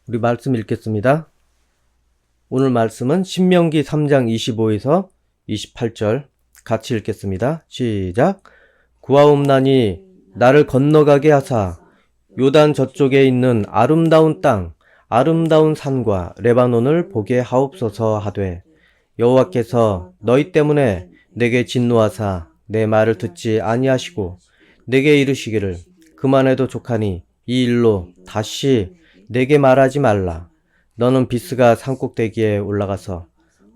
우리 말씀 읽겠습니다. 오늘 말씀은 신명기 3장 25에서 28절 같이 읽겠습니다. 시작. 구하옵나니 나를 건너가게 하사 요단 저쪽에 있는 아름다운 땅, 아름다운 산과 레바논을 보게 하옵소서 하되 여호와께서 너희 때문에 내게 진노하사 내 말을 듣지 아니하시고 내게 이르시기를 그만해도 족하니 이 일로 다시 내게 말하지 말라. 너는 비스가 산꼭대기에 올라가서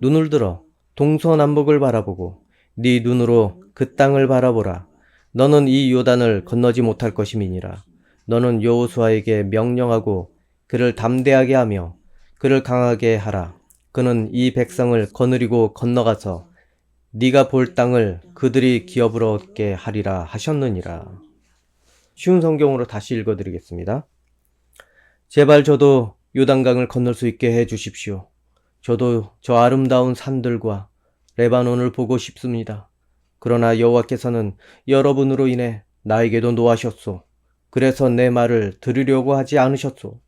눈을 들어 동서남북을 바라보고 네 눈으로 그 땅을 바라보라. 너는 이 요단을 건너지 못할 것임이니라. 너는 여호수아에게 명령하고 그를 담대하게 하며 그를 강하게 하라. 그는 이 백성을 거느리고 건너가서 네가 볼 땅을 그들이 기업으로 얻게 하리라 하셨느니라. 쉬운 성경으로 다시 읽어드리겠습니다. 제발 저도 요단강을 건널 수 있게 해 주십시오. 저도 저 아름다운 산들과 레바논을 보고 싶습니다. 그러나 여호와께서는 여러분으로 인해 나에게도 노하셨소. 그래서 내 말을 들으려고 하지 않으셨소.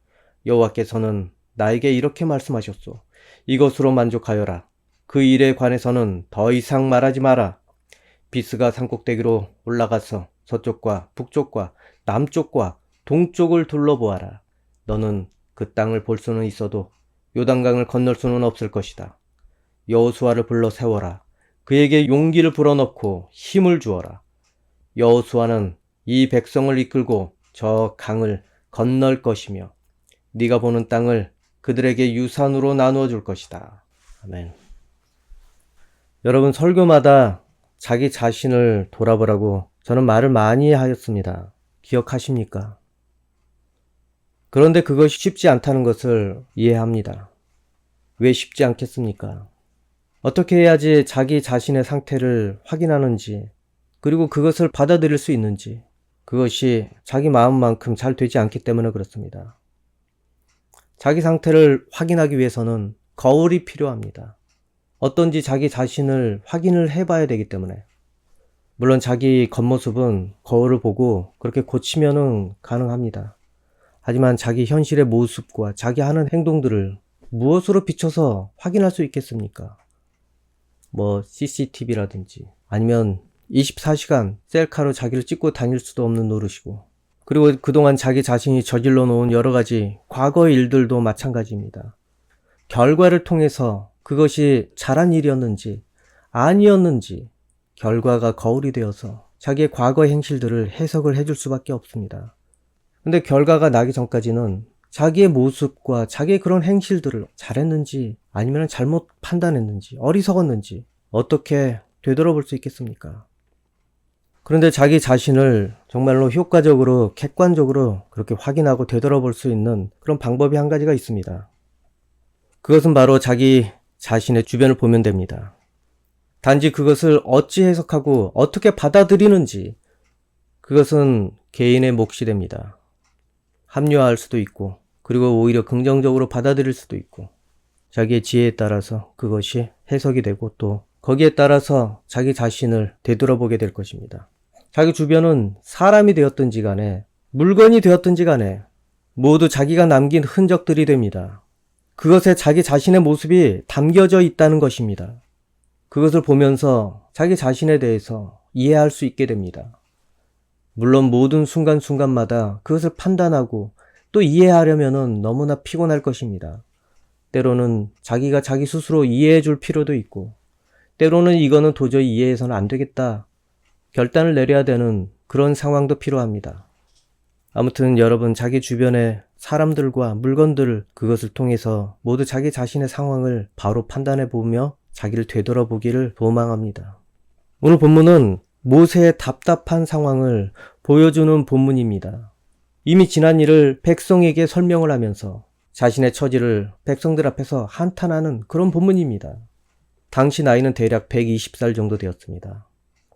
여호와께서는 나에게 이렇게 말씀하셨소. 이것으로 만족하여라. 그 일에 관해서는 더 이상 말하지 마라. 비스가 산꼭대기로 올라가서 서쪽과 북쪽과 남쪽과 동쪽을 둘러보아라. 너는 그 땅을 볼 수는 있어도 요단강을 건널 수는 없을 것이다. 여호수아를 불러 세워라. 그에게 용기를 불어넣고 힘을 주어라. 여호수아는 이 백성을 이끌고 저 강을 건널 것이며 네가 보는 땅을 그들에게 유산으로 나누어 줄 것이다. 아멘. 여러분, 설교마다 자기 자신을 돌아보라고 저는 말을 많이 하였습니다. 기억하십니까? 그런데 그것이 쉽지 않다는 것을 이해합니다. 왜 쉽지 않겠습니까? 어떻게 해야지 자기 자신의 상태를 확인하는지, 그리고 그것을 받아들일 수 있는지, 그것이 자기 마음만큼 잘 되지 않기 때문에 그렇습니다. 자기 상태를 확인하기 위해서는 거울이 필요합니다. 어떤지 자기 자신을 확인을 해봐야 되기 때문에. 물론 자기 겉모습은 거울을 보고 그렇게 고치면은 가능합니다. 하지만 자기 현실의 모습과 자기 하는 행동들을 무엇으로 비춰서 확인할 수 있겠습니까? CCTV라든지 아니면 24시간 셀카로 자기를 찍고 다닐 수도 없는 노릇이고, 그리고 그동안 자기 자신이 저질러 놓은 여러 가지 과거의 일들도 마찬가지입니다. 결과를 통해서 그것이 잘한 일이었는지 아니었는지 결과가 거울이 되어서 자기의 과거의 행실들을 해석을 해줄 수밖에 없습니다. 근데 결과가 나기 전까지는 자기의 모습과 자기의 그런 행실들을 잘했는지 아니면 잘못 판단했는지 어리석었는지 어떻게 되돌아볼 수 있겠습니까? 그런데 자기 자신을 정말로 효과적으로 객관적으로 그렇게 확인하고 되돌아볼 수 있는 그런 방법이 한 가지가 있습니다. 그것은 바로 자기 자신의 주변을 보면 됩니다. 단지 그것을 어찌 해석하고 어떻게 받아들이는지, 그것은 개인의 몫이 됩니다. 합리화할 수도 있고, 그리고 오히려 긍정적으로 받아들일 수도 있고, 자기의 지혜에 따라서 그것이 해석이 되고 또 거기에 따라서 자기 자신을 되돌아보게 될 것입니다. 자기 주변은 사람이 되었든지 간에 물건이 되었든지 간에 모두 자기가 남긴 흔적들이 됩니다. 그것에 자기 자신의 모습이 담겨져 있다는 것입니다. 그것을 보면서 자기 자신에 대해서 이해할 수 있게 됩니다. 물론 모든 순간순간마다 그것을 판단하고 또 이해하려면 너무나 피곤할 것입니다. 때로는 자기가 자기 스스로 이해해 줄 필요도 있고, 때로는 이거는 도저히 이해해서는 안 되겠다 결단을 내려야 되는 그런 상황도 필요합니다. 아무튼 여러분, 자기 주변의 사람들과 물건들, 그것을 통해서 모두 자기 자신의 상황을 바로 판단해 보며 자기를 되돌아보기를 소망합니다. 오늘 본문은 모세의 답답한 상황을 보여주는 본문입니다. 이미 지난 일을 백성에게 설명을 하면서 자신의 처지를 백성들 앞에서 한탄하는 그런 본문입니다. 당시 나이는 대략 120살 정도 되었습니다.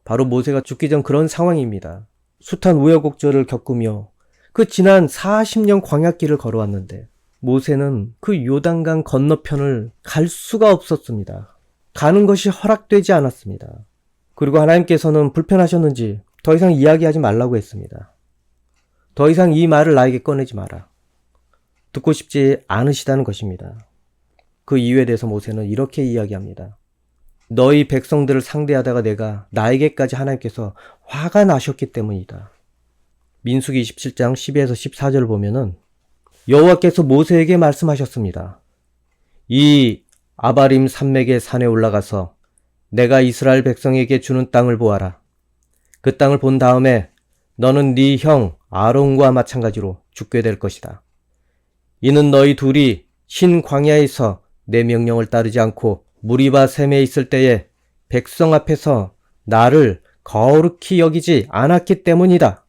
바로 모세가 죽기 전 그런 상황입니다. 숱한 우여곡절을 겪으며 그 지난 40년 광야길을 걸어왔는데 모세는 그 요단강 건너편을 갈 수가 없었습니다. 가는 것이 허락되지 않았습니다. 그리고 하나님께서는 불편하셨는지 더 이상 이야기하지 말라고 했습니다. 더 이상 이 말을 나에게 꺼내지 마라. 듣고 싶지 않으시다는 것입니다. 그 이유에 대해서 모세는 이렇게 이야기합니다. 너희 백성들을 상대하다가 내가 나에게까지 하나님께서 화가 나셨기 때문이다. 민수기 27장 12에서 14절을 보면은 여호와께서 모세에게 말씀하셨습니다. 이 아바림 산맥의 산에 올라가서 내가 이스라엘 백성에게 주는 땅을 보아라. 그 땅을 본 다음에 너는 네 형 아론과 마찬가지로 죽게 될 것이다. 이는 너희 둘이 신 광야에서 내 명령을 따르지 않고 무리바 샘에 있을 때에 백성 앞에서 나를 거룩히 여기지 않았기 때문이다.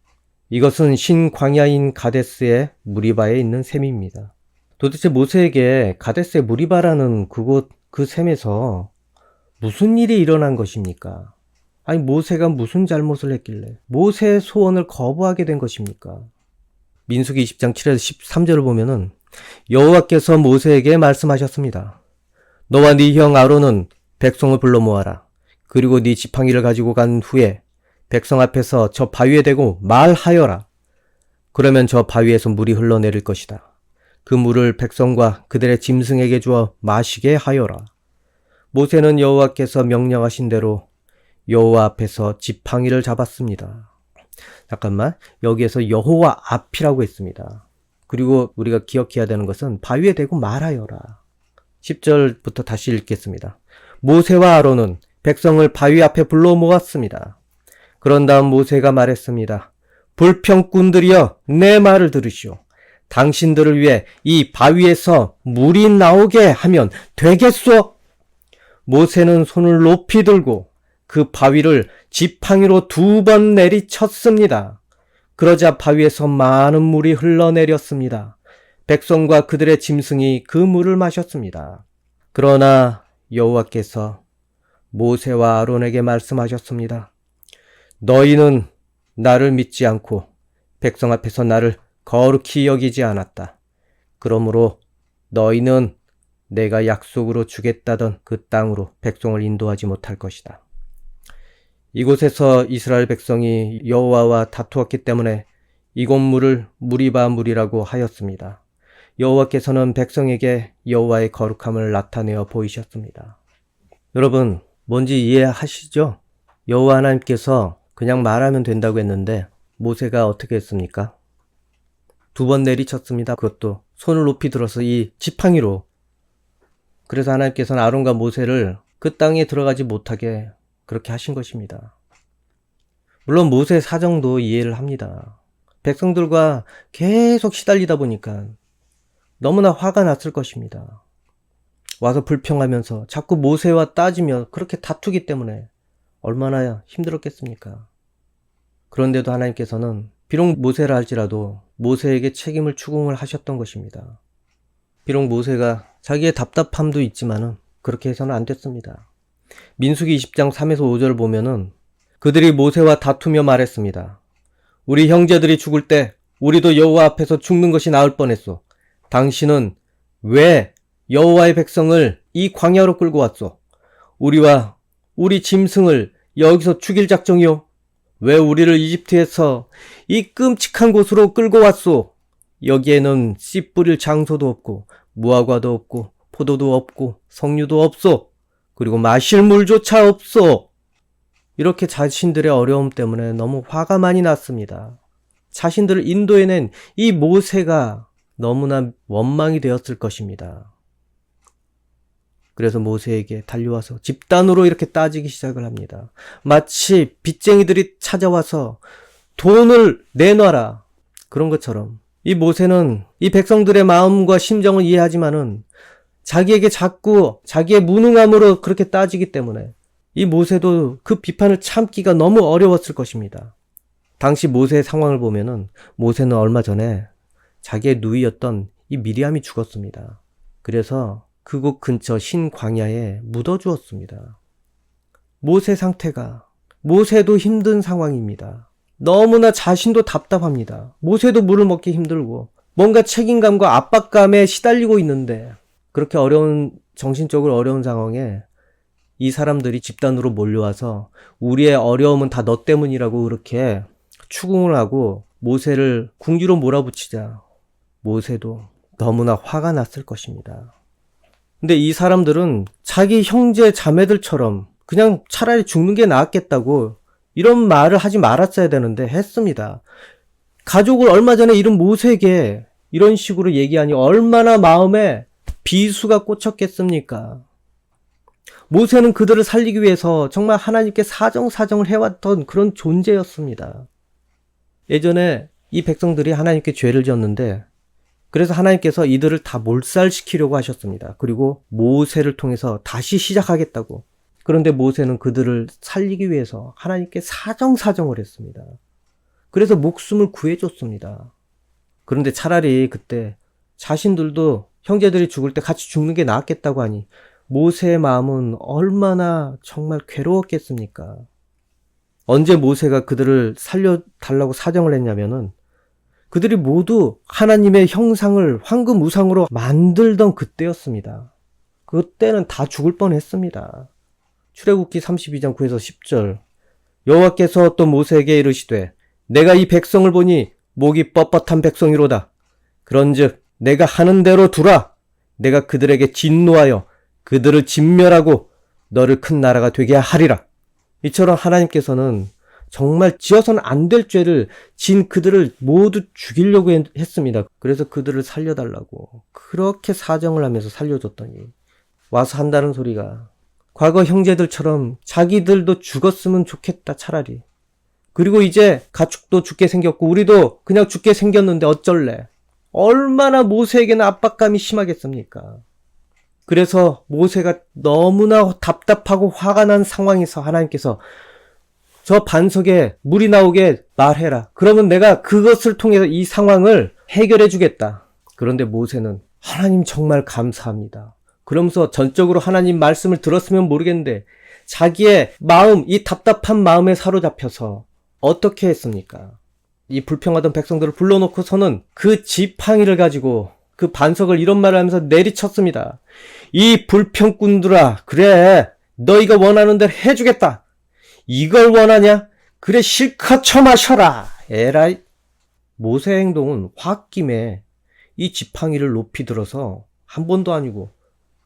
이것은 신 광야인 가데스의 무리바에 있는 샘입니다. 도대체 모세에게 가데스의 무리바라는 그곳 그 샘에서 무슨 일이 일어난 것입니까? 아니 모세가 무슨 잘못을 했길래 모세의 소원을 거부하게 된 것입니까? 민수기 20장 7에서 13절을 보면은 여호와께서 모세에게 말씀하셨습니다. 너와 네 형 아론은 백성을 불러 모아라. 그리고 네 지팡이를 가지고 간 후에 백성 앞에서 저 바위에 대고 말하여라. 그러면 저 바위에서 물이 흘러내릴 것이다. 그 물을 백성과 그들의 짐승에게 주어 마시게 하여라. 모세는 여호와께서 명령하신 대로 여호와 앞에서 지팡이를 잡았습니다. 잠깐만, 여기에서 여호와 앞이라고 했습니다. 그리고 우리가 기억해야 되는 것은 바위에 대고 말하여라. 10절부터 다시 읽겠습니다. 모세와 아론은 백성을 바위 앞에 불러 모았습니다. 그런 다음 모세가 말했습니다. 불평꾼들이여 내 말을 들으시오. 당신들을 위해 이 바위에서 물이 나오게 하면 되겠소? 모세는 손을 높이 들고 그 바위를 지팡이로 2번 내리쳤습니다. 그러자 바위에서 많은 물이 흘러내렸습니다. 백성과 그들의 짐승이 그 물을 마셨습니다. 그러나 여호와께서 모세와 아론에게 말씀하셨습니다. 너희는 나를 믿지 않고 백성 앞에서 나를 거룩히 여기지 않았다. 그러므로 너희는 내가 약속으로 주겠다던 그 땅으로 백성을 인도하지 못할 것이다. 이곳에서 이스라엘 백성이 여호와와 다투었기 때문에 이곳 물을 무리바 물이라고 하였습니다. 여호와께서는 백성에게 여호와의 거룩함을 나타내어 보이셨습니다. 여러분, 뭔지 이해하시죠? 여호와 하나님께서 그냥 말하면 된다고 했는데 모세가 어떻게 했습니까? 2번 내리쳤습니다. 그것도 손을 높이 들어서 이 지팡이로. 그래서 하나님께서는 아론과 모세를 그 땅에 들어가지 못하게 그렇게 하신 것입니다. 물론 모세의 사정도 이해를 합니다. 백성들과 계속 시달리다 보니까 너무나 화가 났을 것입니다. 와서 불평하면서 자꾸 모세와 따지며 그렇게 다투기 때문에 얼마나 힘들었겠습니까? 그런데도 하나님께서는 비록 모세라 할지라도 모세에게 책임을 추궁을 하셨던 것입니다. 비록 모세가 자기의 답답함도 있지만은 그렇게 해서는 안 됐습니다. 민수기 20장 3에서 5절을 보면은 그들이 모세와 다투며 말했습니다. 우리 형제들이 죽을 때 우리도 여호와 앞에서 죽는 것이 나을 뻔했소. 당신은 왜 여호와의 백성을 이 광야로 끌고 왔소? 우리와 우리 짐승을 여기서 죽일 작정이요? 왜 우리를 이집트에서 이 끔찍한 곳으로 끌고 왔소? 여기에는 씨 뿌릴 장소도 없고 무화과도 없고 포도도 없고 석류도 없소. 그리고 마실 물조차 없소. 이렇게 자신들의 어려움 때문에 너무 화가 많이 났습니다. 자신들을 인도해낸 이 모세가 너무나 원망이 되었을 것입니다. 그래서 모세에게 달려와서 집단으로 이렇게 따지기 시작을 합니다. 마치 빚쟁이들이 찾아와서 돈을 내놔라. 그런 것처럼 이 모세는 이 백성들의 마음과 심정을 이해하지만은 자기에게 자꾸 자기의 무능함으로 그렇게 따지기 때문에 이 모세도 그 비판을 참기가 너무 어려웠을 것입니다. 당시 모세의 상황을 보면은 모세는 얼마 전에 자기의 누이였던 이 미리암이 죽었습니다. 그래서 그곳 근처 신 광야에 묻어주었습니다. 모세 상태가, 모세도 힘든 상황입니다. 너무나 자신도 답답합니다. 모세도 물을 먹기 힘들고 뭔가 책임감과 압박감에 시달리고 있는데 그렇게 정신적으로 어려운 상황에 이 사람들이 집단으로 몰려와서 우리의 어려움은 다 너 때문이라고 그렇게 추궁을 하고 모세를 궁지로 몰아붙이자 모세도 너무나 화가 났을 것입니다. 근데 이 사람들은 자기 형제 자매들처럼 그냥 차라리 죽는 게 나았겠다고 이런 말을 하지 말았어야 되는데 했습니다. 가족을 얼마 전에 잃은 모세에게 이런 식으로 얘기하니 얼마나 마음에 비수가 꽂혔겠습니까? 모세는 그들을 살리기 위해서 정말 하나님께 사정사정을 해왔던 그런 존재였습니다. 예전에 이 백성들이 하나님께 죄를 지었는데 그래서 하나님께서 이들을 다 몰살시키려고 하셨습니다. 그리고 모세를 통해서 다시 시작하겠다고. 그런데 모세는 그들을 살리기 위해서 하나님께 사정사정을 했습니다. 그래서 목숨을 구해줬습니다. 그런데 차라리 그때 자신들도 형제들이 죽을 때 같이 죽는 게 나았겠다고 하니 모세의 마음은 얼마나 정말 괴로웠겠습니까? 언제 모세가 그들을 살려달라고 사정을 했냐면은 그들이 모두 하나님의 형상을 황금 우상으로 만들던 그때였습니다. 그때는 다 죽을 뻔했습니다. 출애굽기 32장 9에서 10절 여호와께서 또 모세에게 이르시되 내가 이 백성을 보니 목이 뻣뻣한 백성이로다. 그런즉 내가 하는 대로 두라. 내가 그들에게 진노하여 그들을 진멸하고 너를 큰 나라가 되게 하리라. 이처럼 하나님께서는 정말 지어서는 안 될 죄를 진 그들을 모두 죽이려고 했습니다. 그래서 그들을 살려달라고 그렇게 사정을 하면서 살려줬더니 와서 한다는 소리가 과거 형제들처럼 자기들도 죽었으면 좋겠다 차라리. 그리고 이제 가축도 죽게 생겼고 우리도 그냥 죽게 생겼는데 어쩔래. 얼마나 모세에게는 압박감이 심하겠습니까? 그래서 모세가 너무나 답답하고 화가 난 상황에서 하나님께서 저 반석에 물이 나오게 말해라. 그러면 내가 그것을 통해서 이 상황을 해결해 주겠다. 그런데 모세는 하나님 정말 감사합니다. 그러면서 전적으로 하나님 말씀을 들었으면 모르겠는데 자기의 마음, 이 답답한 마음에 사로잡혀서 어떻게 했습니까? 이 불평하던 백성들을 불러놓고서는 그 지팡이를 가지고 그 반석을 이런 말을 하면서 내리쳤습니다. 이 불평꾼들아, 그래, 너희가 원하는 대로 해주겠다. 이걸 원하냐? 그래, 실컷 처마셔라. 에라이. 모세의 행동은 홧김에 이 지팡이를 높이 들어서 한 번도 아니고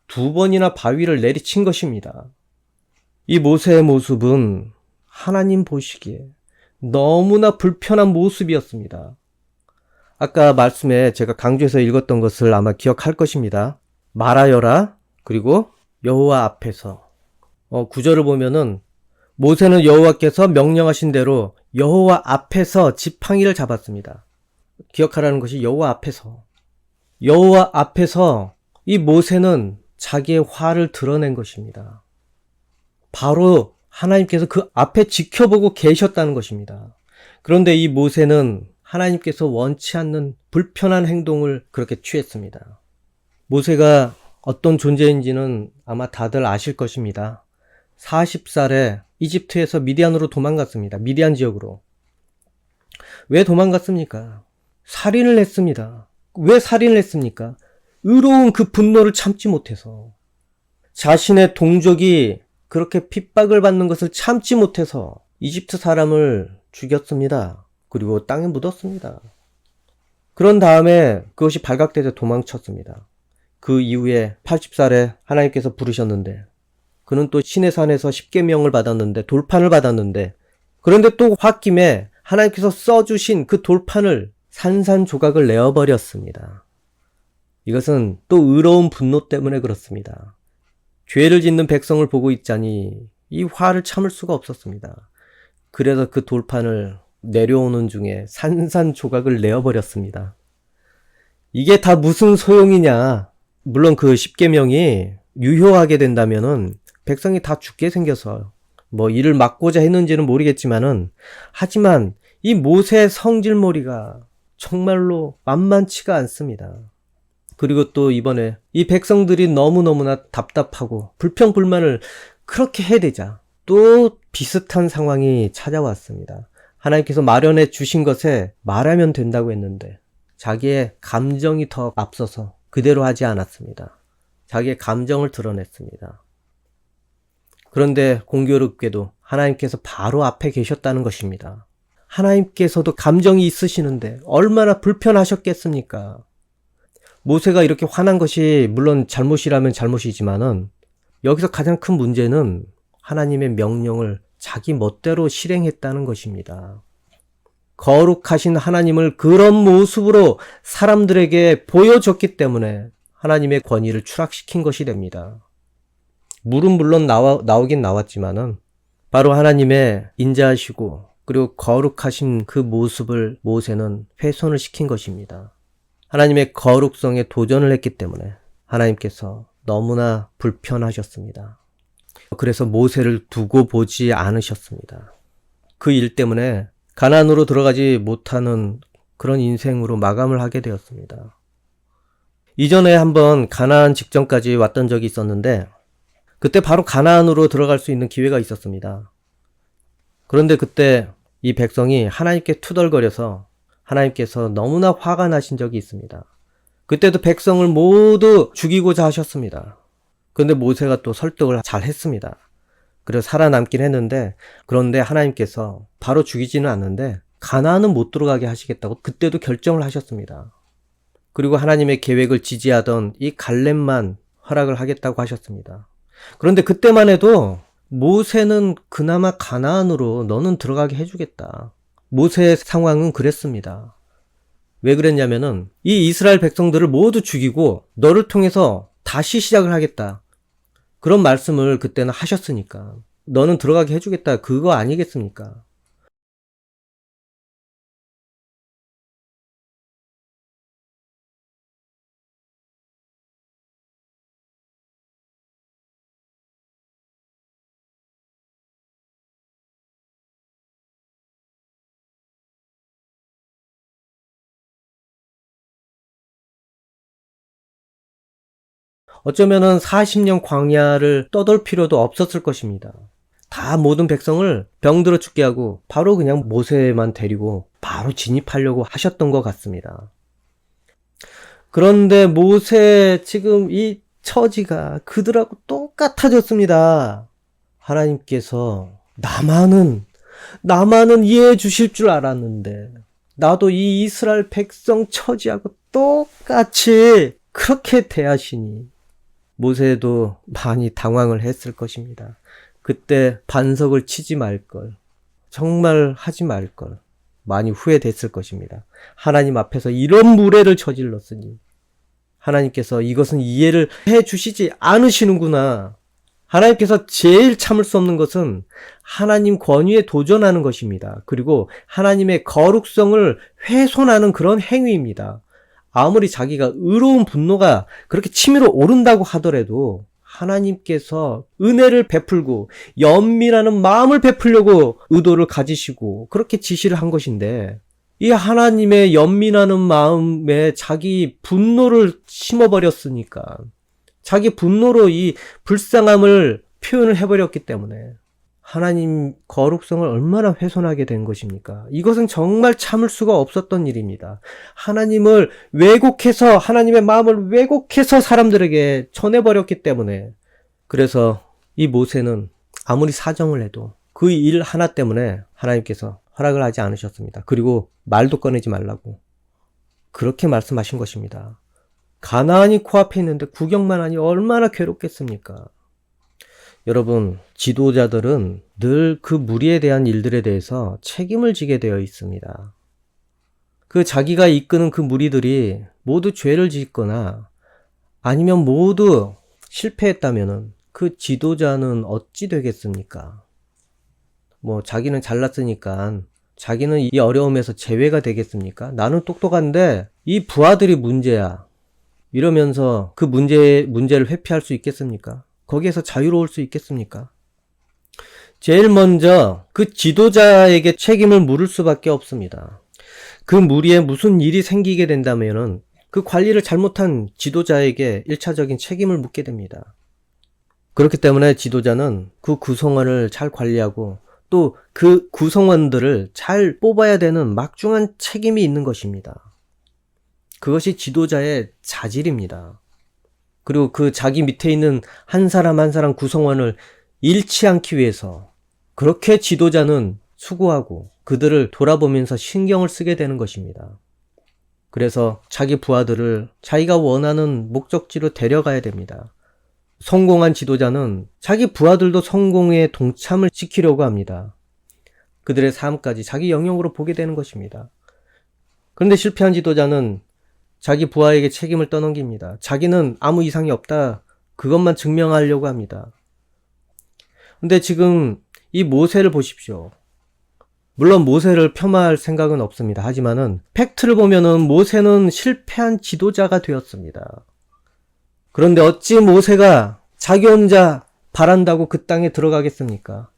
두 번이나 바위를 내리친 것입니다. 이 모세의 모습은 하나님 보시기에 너무나 불편한 모습이었습니다. 아까 말씀에 제가 강조해서 읽었던 것을 아마 기억할 것입니다. 말하여라. 그리고 여호와 앞에서. 구절을 보면은 모세는 여호와께서 명령하신 대로 여호와 앞에서 지팡이를 잡았습니다. 기억하라는 것이 여호와 앞에서. 여호와 앞에서 이 모세는 자기의 화를 드러낸 것입니다. 바로 하나님께서 그 앞에 지켜보고 계셨다는 것입니다. 그런데 이 모세는 하나님께서 원치 않는 불편한 행동을 그렇게 취했습니다. 모세가 어떤 존재인지는 아마 다들 아실 것입니다. 40살에 이집트에서 미디안으로 도망갔습니다. 미디안 지역으로. 왜 도망갔습니까? 살인을 했습니다. 왜 살인을 했습니까? 의로운 그 분노를 참지 못해서. 자신의 동족이 그렇게 핍박을 받는 것을 참지 못해서 이집트 사람을 죽였습니다. 그리고 땅에 묻었습니다. 그런 다음에 그것이 발각되자 도망쳤습니다. 그 이후에 80살에 하나님께서 부르셨는데 그는 또 시내산에서 십계명을 받았는데 돌판을 받았는데 그런데 또 홧김에 하나님께서 써주신 그 돌판을 산산조각을 내어버렸습니다. 이것은 또 의로운 분노 때문에 그렇습니다. 죄를 짓는 백성을 보고 있자니 이 화를 참을 수가 없었습니다. 그래서 그 돌판을 내려오는 중에 산산조각을 내어버렸습니다. 이게 다 무슨 소용이냐. 물론 그 십계명이 유효하게 된다면은 백성이 다 죽게 생겨서 뭐 이를 막고자 했는지는 모르겠지만은 하지만 이 모세의 성질머리가 정말로 만만치가 않습니다. 그리고 또 이번에 이 백성들이 너무너무나 답답하고 불평불만을 그렇게 해대자 또 비슷한 상황이 찾아왔습니다. 하나님께서 마련해 주신 것에 말하면 된다고 했는데 자기의 감정이 더 앞서서 그대로 하지 않았습니다. 자기의 감정을 드러냈습니다. 그런데 공교롭게도 하나님께서 바로 앞에 계셨다는 것입니다. 하나님께서도 감정이 있으시는데 얼마나 불편하셨겠습니까? 모세가 이렇게 화난 것이 물론 잘못이라면 잘못이지만은 여기서 가장 큰 문제는 하나님의 명령을 자기 멋대로 실행했다는 것입니다. 거룩하신 하나님을 그런 모습으로 사람들에게 보여줬기 때문에 하나님의 권위를 추락시킨 것이 됩니다. 물은 물론 나오긴 나왔지만은 바로 하나님의 인자하시고 그리고 거룩하신 그 모습을 모세는 훼손을 시킨 것입니다. 하나님의 거룩성에 도전을 했기 때문에 하나님께서 너무나 불편하셨습니다. 그래서 모세를 두고 보지 않으셨습니다. 그 일 때문에 가나안으로 들어가지 못하는 그런 인생으로 마감을 하게 되었습니다. 이전에 한번 가나안 직전까지 왔던 적이 있었는데 그때 바로 가나안으로 들어갈 수 있는 기회가 있었습니다. 그런데 그때 이 백성이 하나님께 투덜거려서 하나님께서 너무나 화가 나신 적이 있습니다. 그때도 백성을 모두 죽이고자 하셨습니다. 그런데 모세가 또 설득을 잘 했습니다. 그래서 살아남긴 했는데 그런데 하나님께서 바로 죽이지는 않는데 가나안은 못 들어가게 하시겠다고 그때도 결정을 하셨습니다. 그리고 하나님의 계획을 지지하던 이 갈렙만 허락을 하겠다고 하셨습니다. 그런데 그때만 해도 모세는 그나마 가나안으로 너는 들어가게 해주겠다. 모세의 상황은 그랬습니다. 왜 그랬냐면은 이 이스라엘 백성들을 모두 죽이고 너를 통해서 다시 시작을 하겠다. 그런 말씀을 그때는 하셨으니까 너는 들어가게 해주겠다. 그거 아니겠습니까? 어쩌면은 40년 광야를 떠돌 필요도 없었을 것입니다. 다 모든 백성을 병들어 죽게 하고 바로 그냥 모세만 데리고 바로 진입하려고 하셨던 것 같습니다. 그런데 모세 지금 이 처지가 그들하고 똑같아졌습니다. 하나님께서 나만은 이해해 주실 줄 알았는데 나도 이 이스라엘 백성 처지하고 똑같이 그렇게 대하시니 모세도 많이 당황을 했을 것입니다. 그때 반석을 치지 말걸, 정말 하지 말걸 많이 후회됐을 것입니다. 하나님 앞에서 이런 무례를 저질렀으니 하나님께서 이것은 이해를 해 주시지 않으시는구나. 하나님께서 제일 참을 수 없는 것은 하나님 권위에 도전하는 것입니다. 그리고 하나님의 거룩성을 훼손하는 그런 행위입니다. 아무리 자기가 의로운 분노가 그렇게 치밀어 오른다고 하더라도 하나님께서 은혜를 베풀고 연민하는 마음을 베풀려고 의도를 가지시고 그렇게 지시를 한 것인데 이 하나님의 연민하는 마음에 자기 분노를 심어버렸으니까 자기 분노로 이 불쌍함을 표현을 해버렸기 때문에 하나님 거룩성을 얼마나 훼손하게 된 것입니까? 이것은 정말 참을 수가 없었던 일입니다. 하나님을 왜곡해서 하나님의 마음을 왜곡해서 사람들에게 전해버렸기 때문에 그래서 이 모세는 아무리 사정을 해도 그 일 하나 때문에 하나님께서 허락을 하지 않으셨습니다. 그리고 말도 꺼내지 말라고 그렇게 말씀하신 것입니다. 가나안이 코앞에 있는데 구경만 하니 얼마나 괴롭겠습니까? 여러분, 지도자들은 늘 그 무리에 대한 일들에 대해서 책임을 지게 되어 있습니다. 그 자기가 이끄는 그 무리들이 모두 죄를 짓거나 아니면 모두 실패했다면은 그 지도자는 어찌 되겠습니까? 자기는 잘났으니까 자기는 이 어려움에서 제외가 되겠습니까? 나는 똑똑한데 이 부하들이 문제야. 이러면서 그 문제를 회피할 수 있겠습니까? 거기에서 자유로울 수 있겠습니까? 제일 먼저 그 지도자에게 책임을 물을 수밖에 없습니다. 그 무리에 무슨 일이 생기게 된다면은 그 관리를 잘못한 지도자에게 1차적인 책임을 묻게 됩니다. 그렇기 때문에 지도자는 그 구성원을 잘 관리하고 또 그 구성원들을 잘 뽑아야 되는 막중한 책임이 있는 것입니다. 그것이 지도자의 자질입니다. 그리고 그 자기 밑에 있는 한 사람 한 사람 구성원을 잃지 않기 위해서 그렇게 지도자는 수고하고 그들을 돌아보면서 신경을 쓰게 되는 것입니다. 그래서 자기 부하들을 자기가 원하는 목적지로 데려가야 됩니다. 성공한 지도자는 자기 부하들도 성공에 동참을 시키려고 합니다. 그들의 삶까지 자기 영역으로 보게 되는 것입니다. 그런데 실패한 지도자는 자기 부하에게 책임을 떠넘깁니다. 자기는 아무 이상이 없다. 그것만 증명하려고 합니다. 근데 지금 이 모세를 보십시오. 물론 모세를 폄하할 생각은 없습니다. 하지만은 팩트를 보면은 모세는 실패한 지도자가 되었습니다. 그런데 어찌 모세가 자기 혼자 바란다고 그 땅에 들어가겠습니까?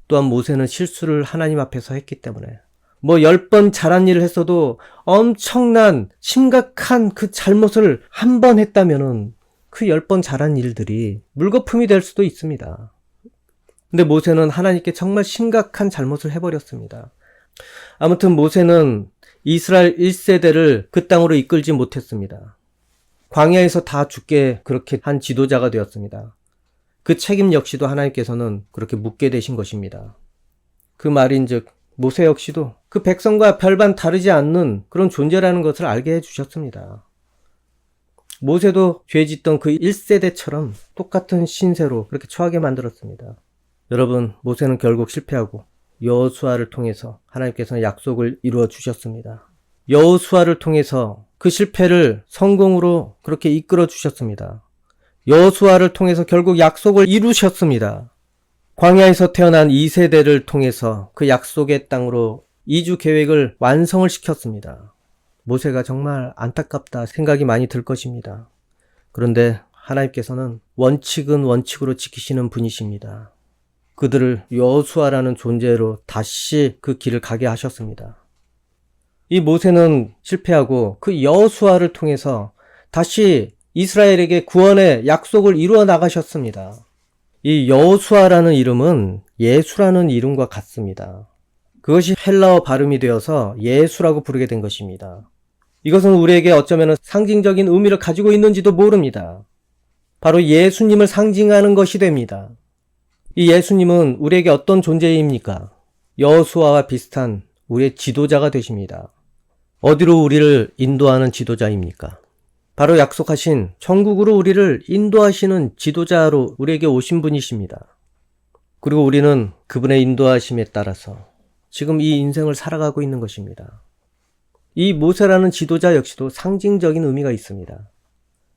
또한 모세는 실수를 하나님 앞에서 했기 때문에 10번 잘한 일을 했어도 엄청난 심각한 그 잘못을 한 번 했다면은 그 10번 잘한 일들이 물거품이 될 수도 있습니다. 근데 모세는 하나님께 정말 심각한 잘못을 해버렸습니다. 아무튼 모세는 이스라엘 1세대를 그 땅으로 이끌지 못했습니다. 광야에서 다 죽게 그렇게 한 지도자가 되었습니다. 그 책임 역시도 하나님께서는 그렇게 묻게 되신 것입니다. 그 말인즉 모세 역시도 그 백성과 별반 다르지 않는 그런 존재라는 것을 알게 해주셨습니다. 모세도 죄 짓던 그 1세대처럼 똑같은 신세로 그렇게 처하게 만들었습니다. 여러분, 모세는 결국 실패하고 여호수아를 통해서 하나님께서는 약속을 이루어 주셨습니다. 여호수아를 통해서 그 실패를 성공으로 그렇게 이끌어 주셨습니다. 여호수아를 통해서 결국 약속을 이루셨습니다. 광야에서 태어난 2세대를 통해서 그 약속의 땅으로 이주 계획을 완성을 시켰습니다. 모세가 정말 안타깝다 생각이 많이 들 것입니다. 그런데 하나님께서는 원칙은 원칙으로 지키시는 분이십니다. 그들을 여호수아라는 존재로 다시 그 길을 가게 하셨습니다. 이 모세는 실패하고 그 여호수아를 통해서 다시 이스라엘에게 구원의 약속을 이루어 나가셨습니다. 이 여호수아라는 이름은 예수라는 이름과 같습니다. 그것이 헬라어 발음이 되어서 예수라고 부르게 된 것입니다. 이것은 우리에게 어쩌면 상징적인 의미를 가지고 있는지도 모릅니다. 바로 예수님을 상징하는 것이 됩니다. 이 예수님은 우리에게 어떤 존재입니까? 여호수아와 비슷한 우리의 지도자가 되십니다. 어디로 우리를 인도하는 지도자입니까? 바로 약속하신 천국으로 우리를 인도하시는 지도자로 우리에게 오신 분이십니다. 그리고 우리는 그분의 인도하심에 따라서 지금 이 인생을 살아가고 있는 것입니다. 이 모세라는 지도자 역시도 상징적인 의미가 있습니다.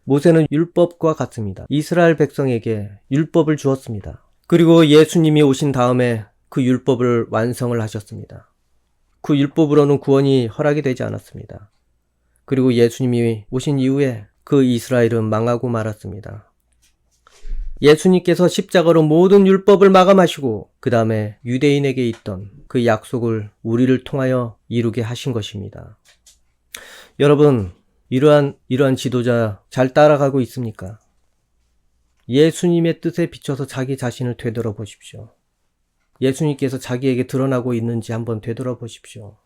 모세는 율법과 같습니다. 이스라엘 백성에게 율법을 주었습니다. 그리고 예수님이 오신 다음에 그 율법을 완성을 하셨습니다. 그 율법으로는 구원이 허락이 되지 않았습니다. 그리고 예수님이 오신 이후에 그 이스라엘은 망하고 말았습니다. 예수님께서 십자가로 모든 율법을 마감하시고 그 다음에 유대인에게 있던 그 약속을 우리를 통하여 이루게 하신 것입니다. 여러분, 이러한 지도자 잘 따라가고 있습니까? 예수님의 뜻에 비춰서 자기 자신을 되돌아보십시오. 예수님께서 자기에게 드러나고 있는지 한번 되돌아보십시오.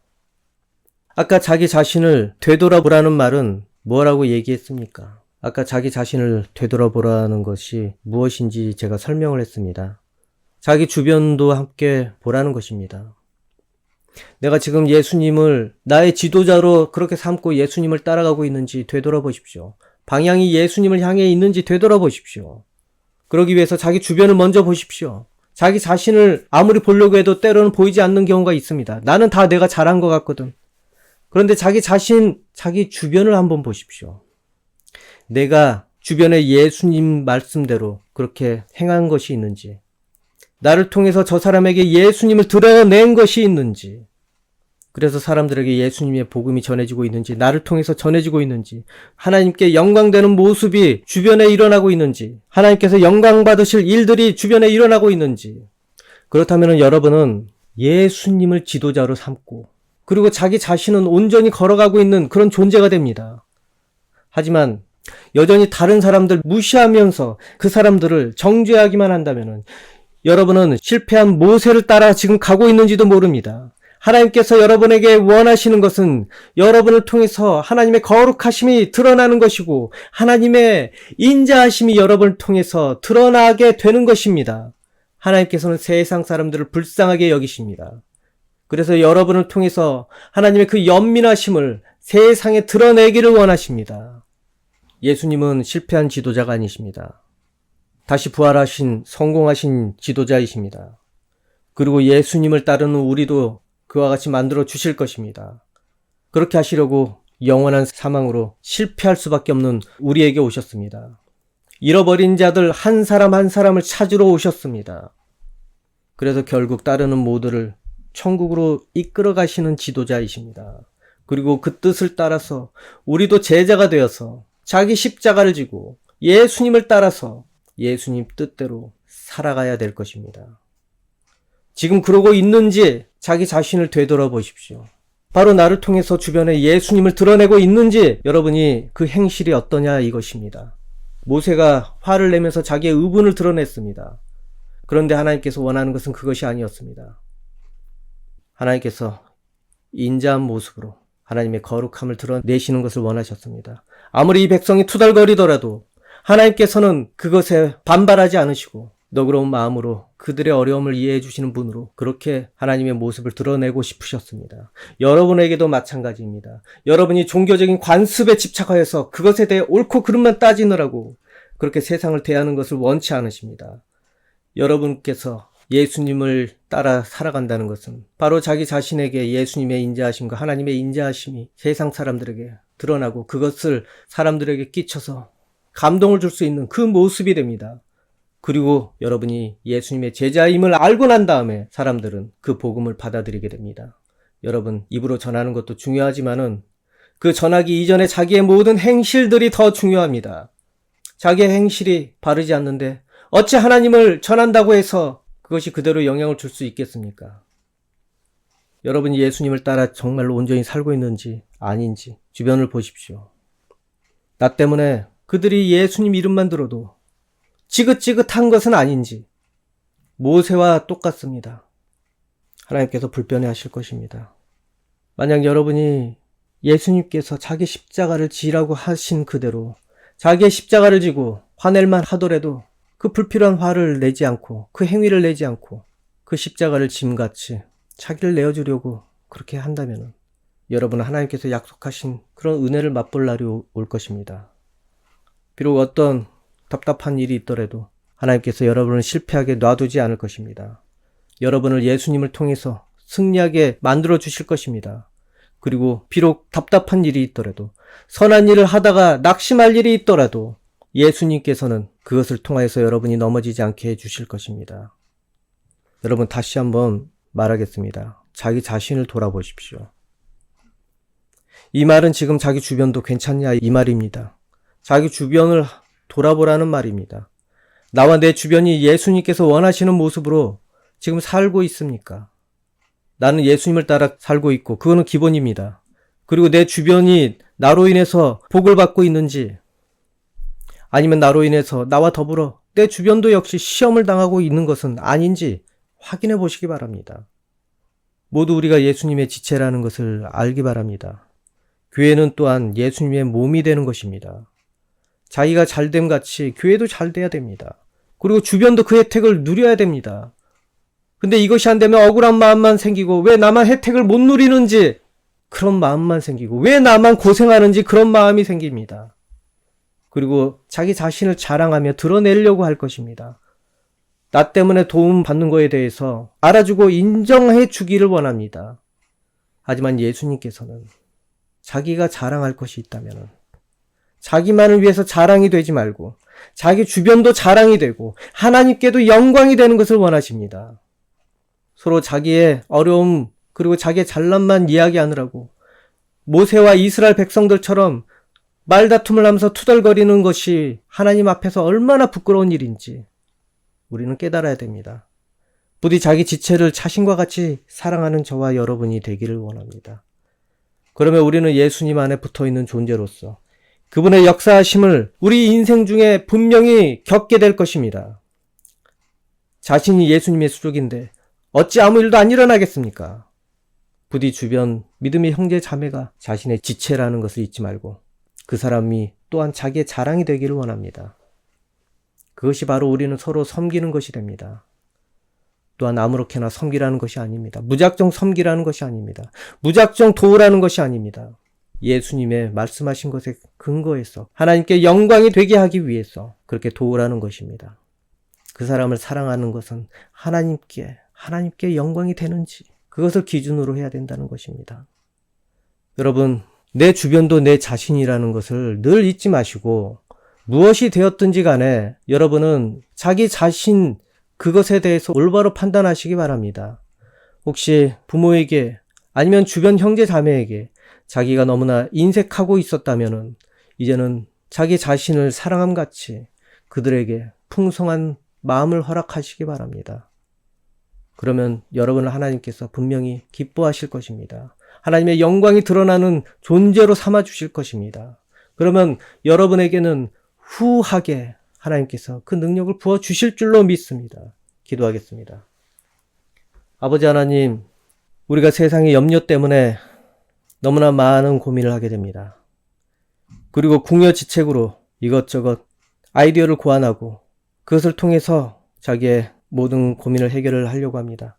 아까 자기 자신을 되돌아보라는 말은 뭐라고 얘기했습니까? 아까 자기 자신을 되돌아보라는 것이 무엇인지 제가 설명을 했습니다. 자기 주변도 함께 보라는 것입니다. 내가 지금 예수님을 나의 지도자로 그렇게 삼고 예수님을 따라가고 있는지 되돌아보십시오. 방향이 예수님을 향해 있는지 되돌아보십시오. 그러기 위해서 자기 주변을 먼저 보십시오. 자기 자신을 아무리 보려고 해도 때로는 보이지 않는 경우가 있습니다. 나는 다 내가 잘한 것 같거든. 그런데 자기 주변을 한번 보십시오. 내가 주변에 예수님 말씀대로 그렇게 행한 것이 있는지, 나를 통해서 저 사람에게 예수님을 드러낸 것이 있는지, 그래서 사람들에게 예수님의 복음이 전해지고 있는지, 나를 통해서 전해지고 있는지, 하나님께 영광되는 모습이 주변에 일어나고 있는지, 하나님께서 영광 받으실 일들이 주변에 일어나고 있는지, 그렇다면 여러분은 예수님을 지도자로 삼고 그리고 자기 자신은 온전히 걸어가고 있는 그런 존재가 됩니다. 하지만 여전히 다른 사람들 무시하면서 그 사람들을 정죄하기만 한다면 여러분은 실패한 모세를 따라 지금 가고 있는지도 모릅니다. 하나님께서 여러분에게 원하시는 것은 여러분을 통해서 하나님의 거룩하심이 드러나는 것이고 하나님의 인자하심이 여러분을 통해서 드러나게 되는 것입니다. 하나님께서는 세상 사람들을 불쌍하게 여기십니다. 그래서 여러분을 통해서 하나님의 그 연민하심을 세상에 드러내기를 원하십니다. 예수님은 실패한 지도자가 아니십니다. 다시 부활하신 성공하신 지도자이십니다. 그리고 예수님을 따르는 우리도 그와 같이 만들어 주실 것입니다. 그렇게 하시려고 영원한 사망으로 실패할 수밖에 없는 우리에게 오셨습니다. 잃어버린 자들 한 사람 한 사람을 찾으러 오셨습니다. 그래서 결국 따르는 모두를 천국으로 이끌어 가시는 지도자이십니다. 그리고 그 뜻을 따라서 우리도 제자가 되어서 자기 십자가를 지고 예수님을 따라서 예수님 뜻대로 살아가야 될 것입니다. 지금 그러고 있는지 자기 자신을 되돌아보십시오. 바로 나를 통해서 주변에 예수님을 드러내고 있는지 여러분이 그 행실이 어떠냐 이것입니다. 모세가 화를 내면서 자기의 의분을 드러냈습니다. 그런데 하나님께서 원하는 것은 그것이 아니었습니다. 하나님께서 인자한 모습으로 하나님의 거룩함을 드러내시는 것을 원하셨습니다. 아무리 이 백성이 투덜거리더라도 하나님께서는 그것에 반발하지 않으시고 너그러운 마음으로 그들의 어려움을 이해해 주시는 분으로 그렇게 하나님의 모습을 드러내고 싶으셨습니다. 여러분에게도 마찬가지입니다. 여러분이 종교적인 관습에 집착하여서 그것에 대해 옳고 그름만 따지느라고 그렇게 세상을 대하는 것을 원치 않으십니다. 여러분께서 예수님을 따라 살아간다는 것은 바로 자기 자신에게 예수님의 인자하심과 하나님의 인자하심이 세상 사람들에게 드러나고 그것을 사람들에게 끼쳐서 감동을 줄 수 있는 그 모습이 됩니다. 그리고 여러분이 예수님의 제자임을 알고 난 다음에 사람들은 그 복음을 받아들이게 됩니다. 여러분, 입으로 전하는 것도 중요하지만은 그 전하기 이전에 자기의 모든 행실들이 더 중요합니다. 자기의 행실이 바르지 않는데 어찌 하나님을 전한다고 해서 그것이 그대로 영향을 줄 수 있겠습니까? 여러분이 예수님을 따라 정말로 온전히 살고 있는지 아닌지 주변을 보십시오. 나 때문에 그들이 예수님 이름만 들어도 지긋지긋한 것은 아닌지 모세와 똑같습니다. 하나님께서 불편해 하실 것입니다. 만약 여러분이 예수님께서 자기 십자가를 지라고 하신 그대로 자기의 십자가를 지고 화낼만 하더라도 그 불필요한 화를 내지 않고 그 행위를 내지 않고 그 십자가를 짐같이 자기를 내어주려고 그렇게 한다면 여러분은 하나님께서 약속하신 그런 은혜를 맛볼 날이 올 것입니다. 비록 어떤 답답한 일이 있더라도 하나님께서 여러분을 실패하게 놔두지 않을 것입니다. 여러분을 예수님을 통해서 승리하게 만들어 주실 것입니다. 그리고 비록 답답한 일이 있더라도 선한 일을 하다가 낙심할 일이 있더라도 예수님께서는 그것을 통하여서 여러분이 넘어지지 않게 해주실 것입니다. 여러분 다시 한번 말하겠습니다. 자기 자신을 돌아보십시오. 이 말은 지금 자기 주변도 괜찮냐 이 말입니다. 자기 주변을 돌아보라는 말입니다. 나와 내 주변이 예수님께서 원하시는 모습으로 지금 살고 있습니까? 나는 예수님을 따라 살고 있고 그거는 기본입니다. 그리고 내 주변이 나로 인해서 복을 받고 있는지 아니면 나로 인해서 나와 더불어 내 주변도 역시 시험을 당하고 있는 것은 아닌지 확인해 보시기 바랍니다. 모두 우리가 예수님의 지체라는 것을 알기 바랍니다. 교회는 또한 예수님의 몸이 되는 것입니다. 자기가 잘됨 같이 교회도 잘 돼야 됩니다. 그리고 주변도 그 혜택을 누려야 됩니다. 근데 이것이 안 되면 억울한 마음만 생기고 왜 나만 혜택을 못 누리는지 그런 마음만 생기고 왜 나만 고생하는지 그런 마음이 생깁니다. 그리고 자기 자신을 자랑하며 드러내려고 할 것입니다. 나 때문에 도움받는 거에 대해서 알아주고 인정해 주기를 원합니다. 하지만 예수님께서는 자기가 자랑할 것이 있다면 자기만을 위해서 자랑이 되지 말고 자기 주변도 자랑이 되고 하나님께도 영광이 되는 것을 원하십니다. 서로 자기의 어려움 그리고 자기의 잘난만 이야기하느라고 모세와 이스라엘 백성들처럼 말다툼을 하면서 투덜거리는 것이 하나님 앞에서 얼마나 부끄러운 일인지 우리는 깨달아야 됩니다. 부디 자기 지체를 자신과 같이 사랑하는 저와 여러분이 되기를 원합니다. 그러면 우리는 예수님 안에 붙어있는 존재로서 그분의 역사하심을 우리 인생 중에 분명히 겪게 될 것입니다. 자신이 예수님의 수족인데 어찌 아무 일도 안 일어나겠습니까? 부디 주변 믿음의 형제 자매가 자신의 지체라는 것을 잊지 말고 그 사람이 또한 자기의 자랑이 되기를 원합니다. 그것이 바로 우리는 서로 섬기는 것이 됩니다. 또한 아무렇게나 섬기라는 것이 아닙니다. 무작정 섬기라는 것이 아닙니다. 무작정 도우라는 것이 아닙니다. 예수님의 말씀하신 것에 근거해서 하나님께 영광이 되게 하기 위해서 그렇게 도우라는 것입니다. 그 사람을 사랑하는 것은 하나님께 영광이 되는지 그것을 기준으로 해야 된다는 것입니다. 여러분, 내 주변도 내 자신이라는 것을 늘 잊지 마시고 무엇이 되었든지 간에 여러분은 자기 자신 그것에 대해서 올바로 판단하시기 바랍니다. 혹시 부모에게 아니면 주변 형제 자매에게 자기가 너무나 인색하고 있었다면은 이제는 자기 자신을 사랑함같이 그들에게 풍성한 마음을 허락하시기 바랍니다. 그러면 여러분을 하나님께서 분명히 기뻐하실 것입니다. 하나님의 영광이 드러나는 존재로 삼아주실 것입니다. 그러면 여러분에게는 후하게 하나님께서 그 능력을 부어주실 줄로 믿습니다. 기도하겠습니다. 아버지 하나님, 우리가 세상의 염려 때문에 너무나 많은 고민을 하게 됩니다. 그리고 궁여지책으로 이것저것 아이디어를 고안하고 그것을 통해서 자기의 모든 고민을 해결을 하려고 합니다.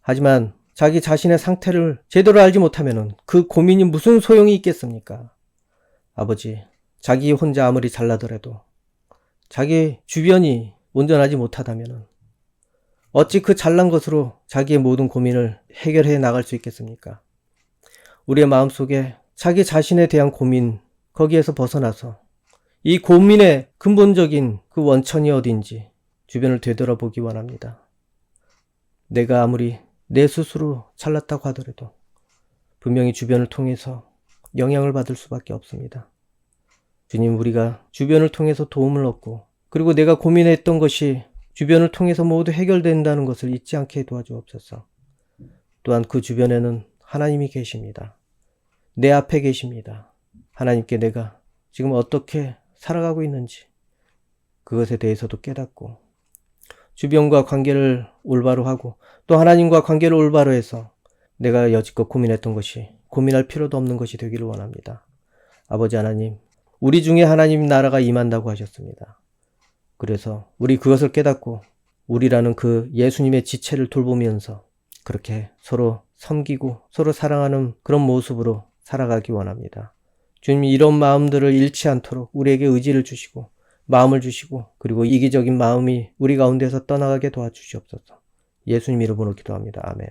하지만 자기 자신의 상태를 제대로 알지 못하면 그 고민이 무슨 소용이 있겠습니까? 아버지, 자기 혼자 아무리 잘나더라도 자기 주변이 온전하지 못하다면 어찌 그 잘난 것으로 자기의 모든 고민을 해결해 나갈 수 있겠습니까? 우리의 마음속에 자기 자신에 대한 고민, 거기에서 벗어나서 이 고민의 근본적인 그 원천이 어딘지 주변을 되돌아보기 원합니다. 내가 아무리 내 스스로 잘났다고 하더라도 분명히 주변을 통해서 영향을 받을 수밖에 없습니다. 주님, 우리가 주변을 통해서 도움을 얻고 그리고 내가 고민했던 것이 주변을 통해서 모두 해결된다는 것을 잊지 않게 도와주옵소서. 또한 그 주변에는 하나님이 계십니다. 내 앞에 계십니다. 하나님께 내가 지금 어떻게 살아가고 있는지 그것에 대해서도 깨닫고 주변과 관계를 올바로 하고 또 하나님과 관계를 올바로 해서 내가 여지껏 고민했던 것이 고민할 필요도 없는 것이 되기를 원합니다. 아버지 하나님, 우리 중에 하나님 나라가 임한다고 하셨습니다. 그래서 우리 그것을 깨닫고 우리라는 그 예수님의 지체를 돌보면서 그렇게 서로 섬기고 서로 사랑하는 그런 모습으로 살아가기 원합니다. 주님이 이런 마음들을 잃지 않도록 우리에게 의지를 주시고 마음을 주시고 그리고 이기적인 마음이 우리 가운데서 떠나가게 도와주시옵소서. 예수님 이름으로 기도합니다. 아멘.